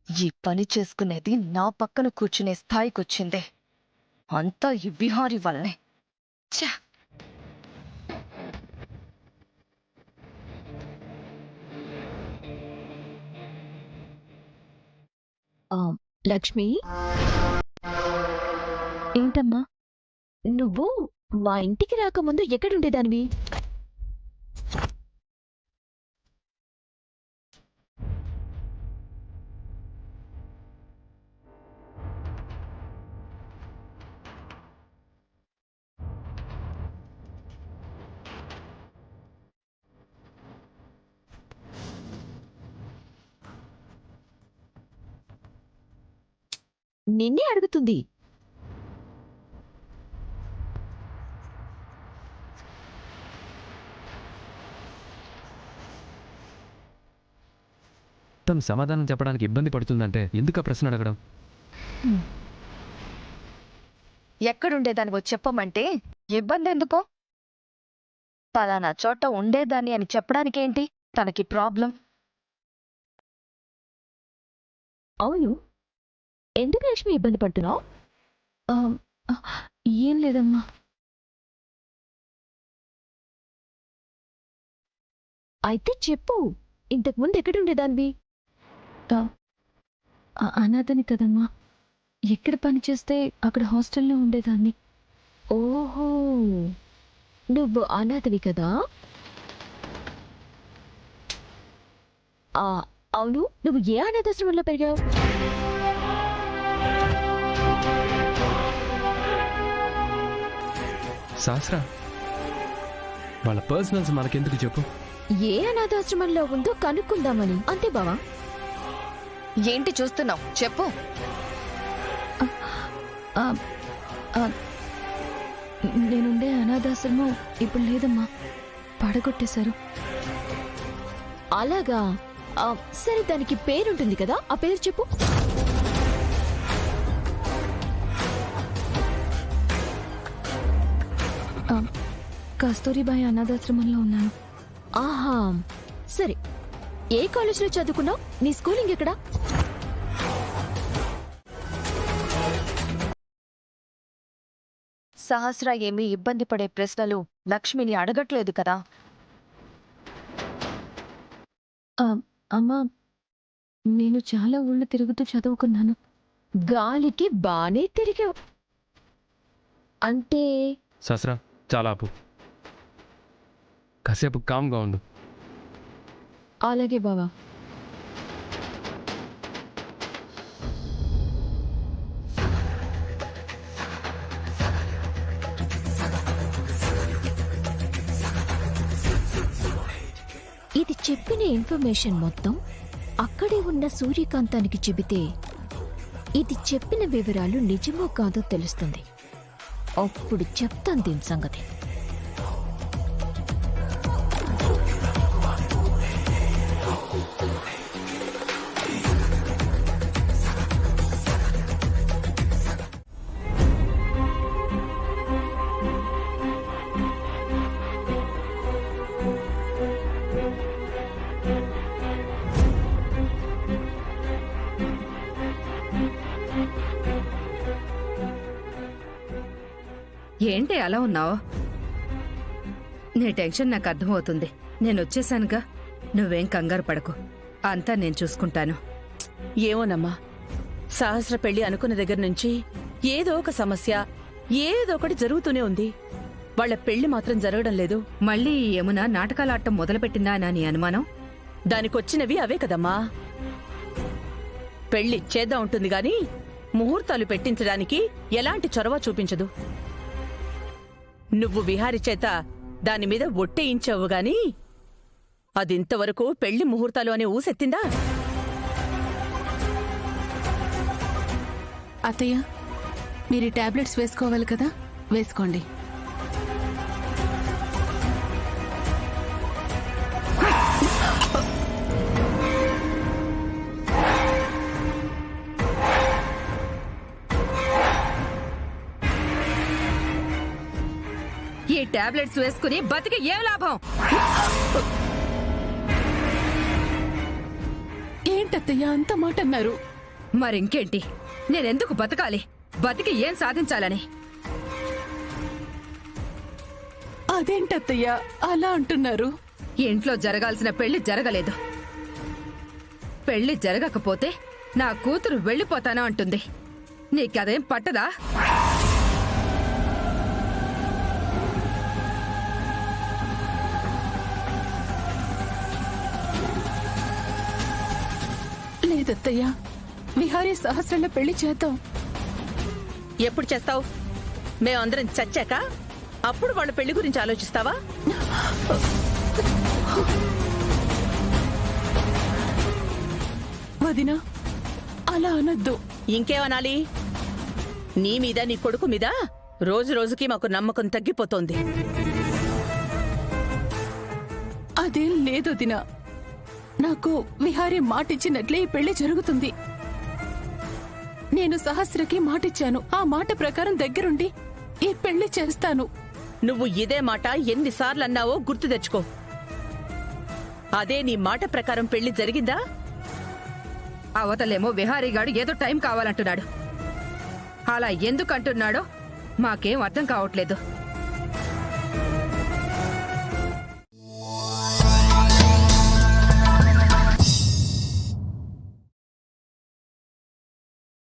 ఈ పని చేసుకునేది నా పక్కన కూర్చునే స్థాయికొచ్చిందే అంతా ఈ విహారి వల్లనే. ఛ! ఆ, లక్ష్మి, ఏంటమ్మా నువ్వు మా ఇంటికి రాకముందు ఎక్కడుండేదానివి? నిన్నే అడుగుతుంది. తను సమాధానం చెప్పడానికి ఇబ్బంది పడుతుందంటే ఎందుకు ఆ ప్రశ్న అడగడం? ఎక్కడుండేదానివో చెప్పమంటే ఇబ్బంది ఎందుకో? పలానా చోట ఉండేదాన్ని అని చెప్పడానికేంటి తనకి ప్రాబ్లం? అవును, ఎందుకు లక్ష్మి ఇబ్బంది పడుతున్నావు? ఏం లేదమ్మా. అయితే చెప్పు, ఇంతకుముందు ఎక్కడుండేదానివి? అనాథని కదమ్మా. ఎక్కడ పని చేస్తే అక్కడ హాస్టల్లో ఉండేదాన్ని. ఓహో, నువ్వు అనాథవి కదా? అవును, నువ్వు ఏ అనాథాశ్రమంలో పెరిగావు? శాస్త్ర, వాళ్ళ పర్సనల్స్ మనకెందుకు చెప్పు. ఏ అనాథాశ్రమంలో ఉందో కనుక్కుందామని, అంతే బావా. ఏంటి చూస్తున్నావు? చెప్పు. నేనుండే అనాథాశ్రమం ఇప్పుడు లేదమ్మా, పడగొట్టేశారు. అలాగా? సరే, దానికి పేరుంటుంది కదా, ఆ పేరు చెప్పు. కస్తూరిబాయి అనాథాశ్రమంలో ఉన్నాను. ఆహా, సరే. ఏ కాలేజీలో చదువుకున్నావు? నీ స్కూలింగ్ ఎక్కడా? సహస్ర ఏమీ ఇబ్బంది పడే ప్రశ్నలు లక్ష్మిని అడగట్లేదు కదా. అమ్మా, నేను చాలా ఊళ్ళు తిరుగుతూ చదువుకున్నాను. గాలికి బానే తిరిగావు అంటే. శాస్త్ర, చాలా ఆపు. కాసేపు కామ్గా ఉండు. అలాగే బావా. ఇది చెప్పిన ఇన్ఫర్మేషన్ మొత్తం అక్కడే ఉన్న సూర్యకాంతానికి చెబితే ఇది చెప్పిన వివరాలు నిజమో కాదో తెలుస్తుంది. అప్పుడు చెప్తాను దీని సంగతి. ఏంటి అలా ఉన్నావు? నీ టెన్షన్ నాకు అర్థమవుతుంది. నేను వచ్చేసానుగా, నువ్వేం కంగారు పడకు, అంతా నేను చూసుకుంటాను. ఏమోనమ్మా, సహస్ర పెళ్లి అనుకున్న దగ్గర నుంచి ఏదో ఒక సమస్య, ఏదో ఒకటి జరుగుతూనే ఉంది. వాళ్ల పెళ్లి మాత్రం జరగడం లేదు. మళ్ళీ యమున నాటకాలు ఆడటం మొదలుపెట్టిందా అని నీ అనుమానం? దానికొచ్చినవి అవే కదమ్మా. పెళ్లి చేద్దాం ఉంటుంది గాని ముహూర్తాలు పెట్టించడానికి ఎలాంటి చొరవ చూపించదు. నువ్వు విహారి చేత దానిమీద ఒట్టేయించావు గాని అదింతవరకు పెళ్లి ముహూర్తాలు అనే ఊసెత్తిందా? అత్తయ్య, మీరు టాబ్లెట్స్ వేసుకోవాలి కదా, వేసుకోండి. ఈ టాబ్లెట్స్ వేసుకుని బతికి ఏం లాభం? ఏంటత్తయ్య అంత మాట అన్నారు? మరింకేంటి, నేనెందుకు బతకాలి? బతికి ఏం సాధించాలని? అదేంటత్తయ్యా అలా అంటున్నారు? ఇంట్లో జరగాల్సిన పెళ్లి జరగలేదు. పెళ్లి జరగకపోతే నా కూతురు వెళ్ళిపోతాను అంటుంది. నీకదేం పట్టదా? లేదత్తయ్యా, విహారీ సహస్రల పెళ్లి చేద్దాం. ఎప్పుడు చేస్తావు? మేమందరం చచ్చాక అప్పుడు వాళ్ళ పెళ్లి గురించి ఆలోచిస్తావా? వదినా, అలా అనొద్దు. ఇంకేమనాలి? నీ మీద నీ కొడుకు మీద రోజు రోజుకి మాకు నమ్మకం తగ్గిపోతోంది. అదేం లేదు వదినా. నాకు విహారీ మాటిచ్చినట్లే ఈ పెళ్లి జరుగుతుంది. నేను సహస్రకి మాటిచ్చాను. ఆ మాట ప్రకారం దగ్గరుండి ఈ పెళ్లి చేస్తాను. నువ్వు ఇదే మాట ఎన్నిసార్లు అన్నావో గుర్తు తెచ్చుకో. అదే నీ మాట ప్రకారం పెళ్లి జరిగిందా? అవతలేమో విహారీగాడు ఏదో టైం కావాలంటున్నాడు. అలా ఎందుకంటున్నాడో మాకేం అర్థం కావట్లేదు.